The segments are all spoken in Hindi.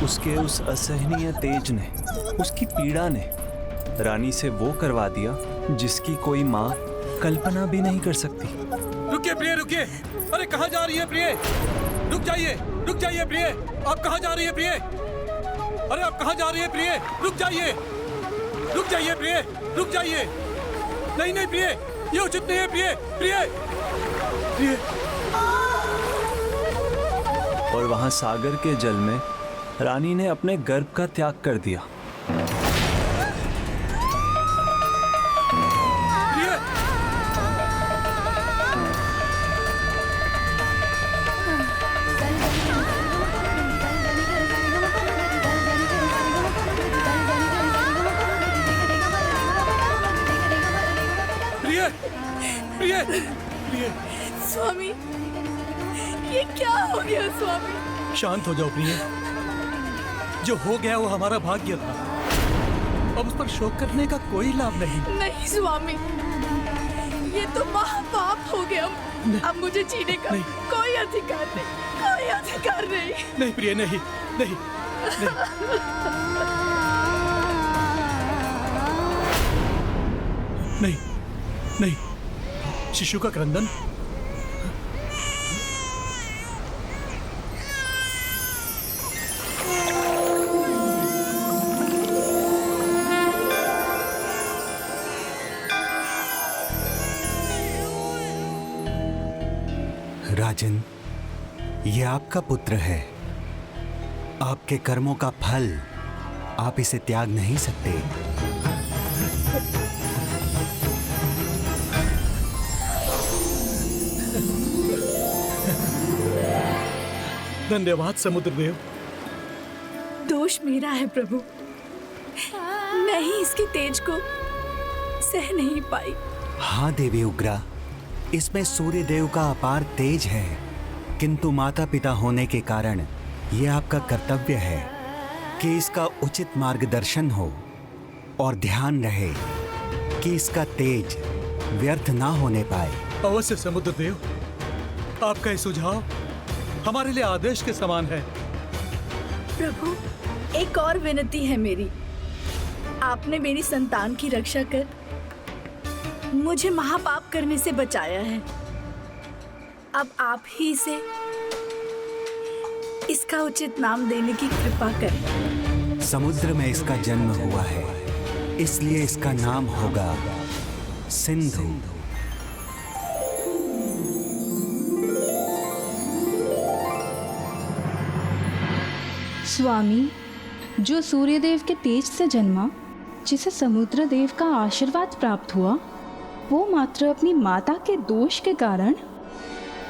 उसके उस असहनीय तेज ने, उसकी पीड़ा ने रानी से वो करवा दिया जिसकी कोई माँ कल्पना भी नहीं कर सकती। रुकिए प्रिय, रुकिए। अरे कहाँ जा रही है प्रिय? रुक जाइए प्रिय। आप कहाँ जा रही है प्रिय? अरे आप कहाँ जा रही है प्रिय? रुक जाइए प्रिय, रुक जाइए। नहीं प्रिय, ये उचित नहीं है प्रिय। और वहां सागर के जल में रानी ने अपने गर्भ का त्याग कर दिया। प्रिय। स्वामी, ये क्या हो गया स्वामी? शांत हो जाओ प्रिय। जो हो गया वो हमारा भाग्य था, अब उस पर शोक करने का कोई लाभ नहीं। नहीं स्वामी, ये तो महापाप हो गया। अब मुझे जीने का कोई अधिकार नहीं। नहीं प्रिय, नहीं। नहीं, शिशु का क्रंदन। राजन, ये आपका पुत्र है। आपके कर्मों का फल आप इसे त्याग नहीं सकते। धन्यवाद समुद्रदेव। दोष मेरा है प्रभु, मैं ही इसके तेज को सह नहीं पाई। हाँ देवी उग्रा, इसमें सूर्य देव का अपार तेज है, किंतु माता पिता होने के कारण यह आपका कर्तव्य है कि इसका उचित मार्गदर्शन हो और ध्यान रहे कि इसका तेज व्यर्थ ना होने पाए। अवश्य समुद्रदेव, आपका यह सुझाव हमारे लिए आदेश के समान है। प्रभु, एक और विनती है मेरी। आपने मेरी संतान की रक्षा कर मुझे महापाप करने से बचाया है। अब आप ही इसे इसका उचित नाम देने की कृपा करें। समुद्र में इसका जन्म हुआ है, इसलिए इसका नाम होगा सिंधु। स्वामी, जो सूर्यदेव के तेज से जन्मा, जिसे समुद्र देव का आशीर्वाद प्राप्त हुआ, वो मात्र अपनी माता के दोष के कारण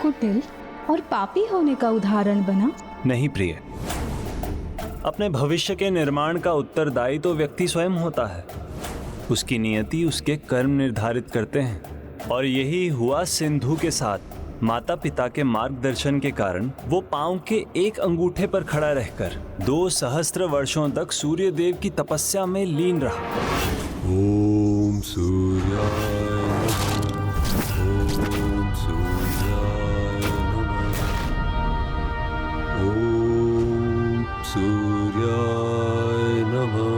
कुटिल और पापी होने का उदाहरण बना। नहीं प्रिय, अपने भविष्य के निर्माण का उत्तरदायी तो व्यक्ति स्वयं होता है। उसकी नियति उसके कर्म निर्धारित करते हैं, और यही हुआ सिंधु के साथ। माता पिता के मार्गदर्शन के कारण वो पांव के एक अंगूठे पर खड़ा रहकर 2 सहस्त्र वर्षों तक सूर्य देव की तपस्या में लीन रहा। ओम सूर्याय नमः। ओम सूर्याय नमः। ओम सूर्याय नमः।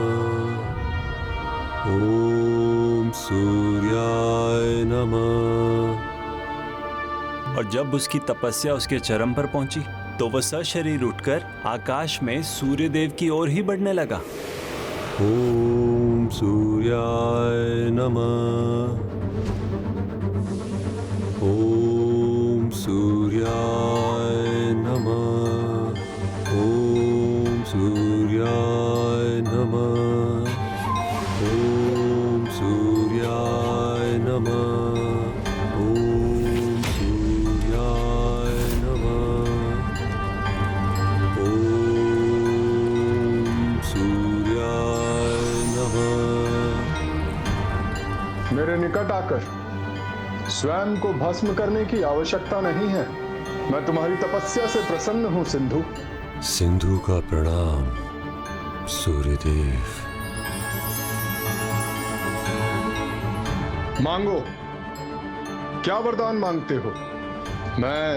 ओम सूर्याय नमः। और जब उसकी तपस्या उसके चरम पर पहुंची तो वह सशरीर उठकर आकाश में सूर्यदेव की ओर ही बढ़ने लगा। ओम सूर्याय नमः। ओम सूर्याय नमः। ओम सूर्याय नमः। ओम सूर्याय नमः। मेरे निकट आकर स्वयं को भस्म करने की आवश्यकता नहीं है। मैं तुम्हारी तपस्या से प्रसन्न हूं सिंधु। सिंधु का प्रणाम सूर्यदेव। मांगो, क्या वरदान मांगते हो? मैं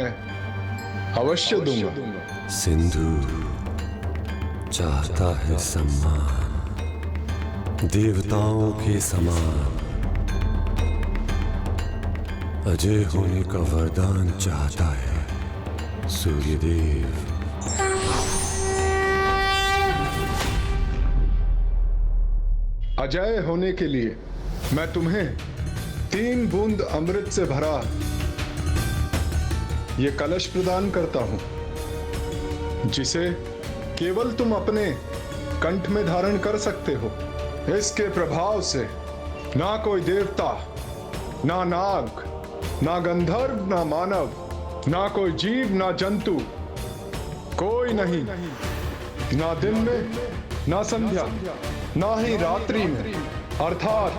अवश्य दूंगा। सिंधु, चाहता है सम्मान, देवताओं के समान। अजय होने का वरदान चाहता है सूर्यदेव। अजय होने के लिए मैं तुम्हें 3 बूंद अमृत से भरा ये कलश प्रदान करता हूं, जिसे केवल तुम अपने कंठ में धारण कर सकते हो। इसके प्रभाव से ना कोई देवता, ना नाग, ना गंधर्व, ना मानव, ना कोई जीव, ना जंतु, कोई नहीं, ना दिन में, ना संध्या, ना ही रात्रि में, अर्थात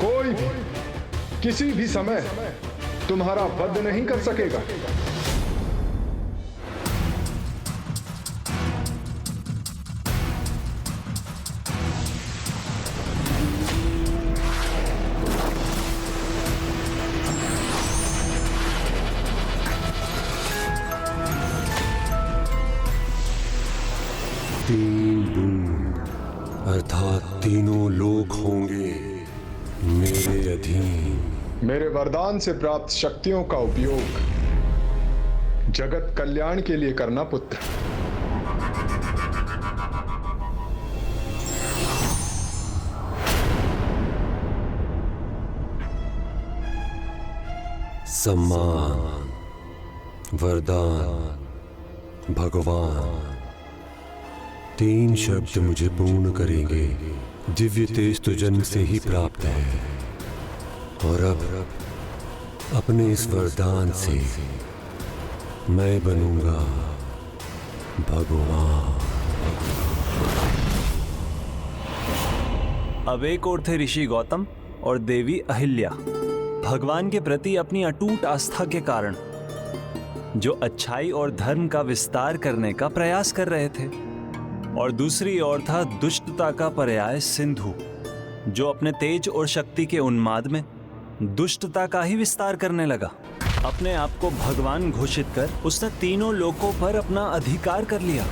कोई भी किसी भी समय तुम्हारा वध नहीं कर सकेगा। तीन बूंद अर्थात तीनों लोक होंगे मेरे अधीन। मेरे वरदान से प्राप्त शक्तियों का उपयोग जगत कल्याण के लिए करना पुत्र। सम्मान, वरदान, भगवान, 3 शब्द मुझे पूर्ण करेंगे। दिव्य तेज तो जन्म से ही प्राप्त है, और अब अपने इस वरदान से मैं बनूंगा भगवान। अब एक और थे ऋषि गौतम और देवी अहिल्या, भगवान के प्रति अपनी अटूट आस्था के कारण जो अच्छाई और धर्म का विस्तार करने का प्रयास कर रहे थे। और दूसरी ओर था दुष्टता का पर्याय सिंधु, जो अपने तेज और शक्ति के उन्माद में दुष्टता का ही विस्तार करने लगा। अपने आप को भगवान घोषित कर उसने तीनों लोकों पर अपना अधिकार कर लिया।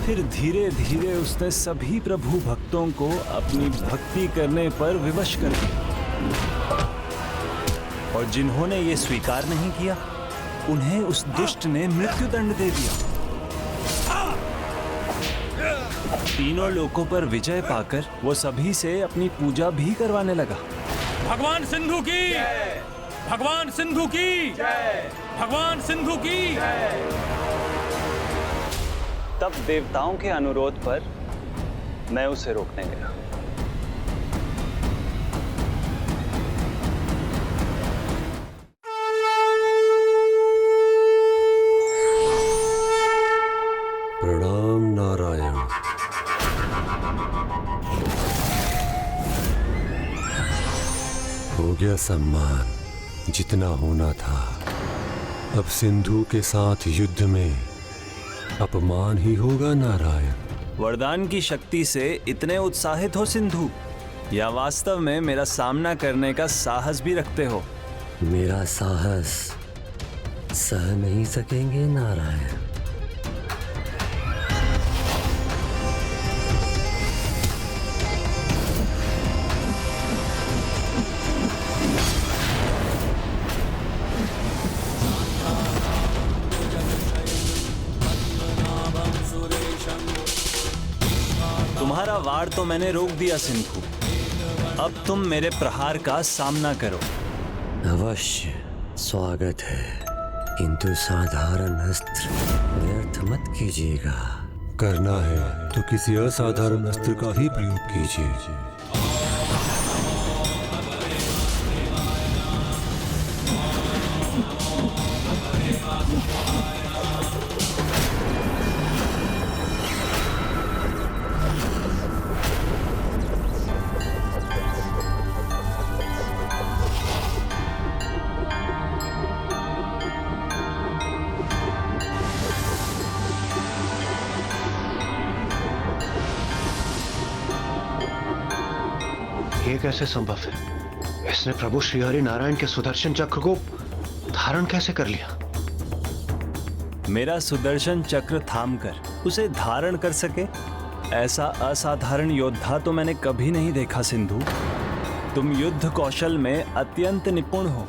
फिर धीरे धीरे उसने सभी प्रभु भक्तों को अपनी भक्ति करने पर विवश कर दिया, और जिन्होंने ये स्वीकार नहीं किया उन्हें उस दुष्ट ने मृत्युदंड दे दिया। तीनों लोकों पर विजय पाकर वो सभी से अपनी पूजा भी करवाने लगा। भगवान सिंधु की, भगवान सिंधु की, भगवान सिंधु की। तब देवताओं के अनुरोध पर मैं उसे रोकने गया। प्रणाम नारायण। हो गया सम्मान जितना होना था। अब सिंधु के साथ युद्ध में अपमान ही होगा नारायण। वरदान की शक्ति से इतने उत्साहित हो सिंधु, या वास्तव में मेरा सामना करने का साहस भी रखते हो? मेरा साहस सह नहीं सकेंगे नारायण। तुम्हारा वार तो मैंने रोक दिया सिंधु, अब तुम मेरे प्रहार का सामना करो। अवश्य स्वागत है, किंतु साधारण अस्त्र व्यर्थ मत कीजिएगा। करना है तो किसी असाधारण अस्त्र का ही प्रयोग कीजिए। ये कैसे संभव है? इसने प्रभु श्री हरि नारायण के सुदर्शन चक्र को धारण कैसे कर लिया? मेरा सुदर्शन चक्र थामकर उसे धारण कर सके, ऐसा असाधारण योद्धा तो मैंने कभी नहीं देखा सिंधु। तुम युद्ध कौशल में अत्यंत निपुण हो।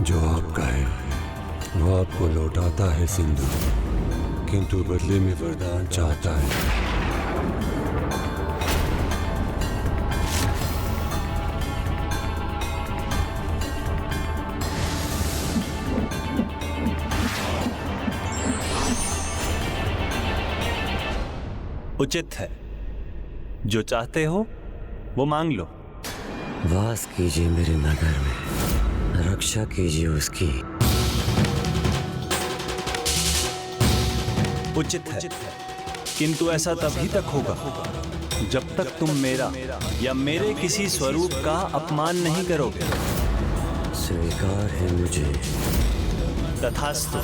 जो आपका है वो आपको लौटाता है सिंधु, किंतु बदले में वरदान चाहता है। उचित है, जो चाहते हो वो मांग लो। वास कीजिए मेरे नगर में, रक्षा कीजिए उसकी। उचित है, किंतु ऐसा तभी तक होगा जब तक तुम मेरा या मेरे किसी स्वरूप का अपमान नहीं करोगे। स्वीकार है मुझे। तथास्तु।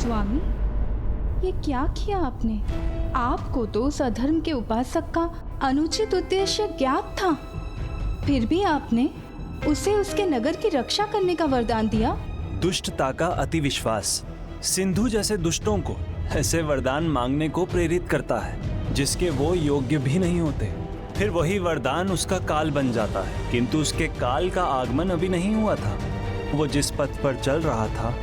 स्वामी, ये क्या किया आपने? आपको तो उस अधर्म के उपासक का अनुचित उद्देश्य ज्ञात था, फिर भी आपने उसे उसके नगर की रक्षा करने का वरदान दिया। दुष्टता का अति विश्वास सिंधु जैसे दुष्टों को ऐसे वरदान मांगने को प्रेरित करता है जिसके वो योग्य भी नहीं होते। फिर वही वरदान उसका काल बन जाता है, किंतु उसके काल का आगमन अभी नहीं हुआ था। वो जिस पथ पर चल रहा था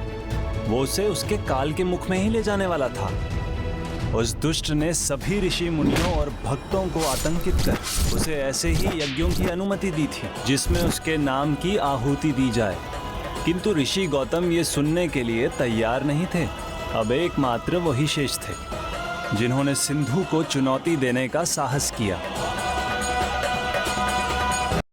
वो उसे उसके काल के मुख में ही ले जाने वाला था। उस दुष्ट ने सभी ऋषि मुनियों और भक्तों को आतंकित कर उसे ऐसे ही यज्ञों की अनुमति दी थी जिसमें उसके नाम की आहुति दी जाए, किंतु ऋषि गौतम ये सुनने के लिए तैयार नहीं थे। अब एकमात्र वही शेष थे जिन्होंने सिंधु को चुनौती देने का साहस किया।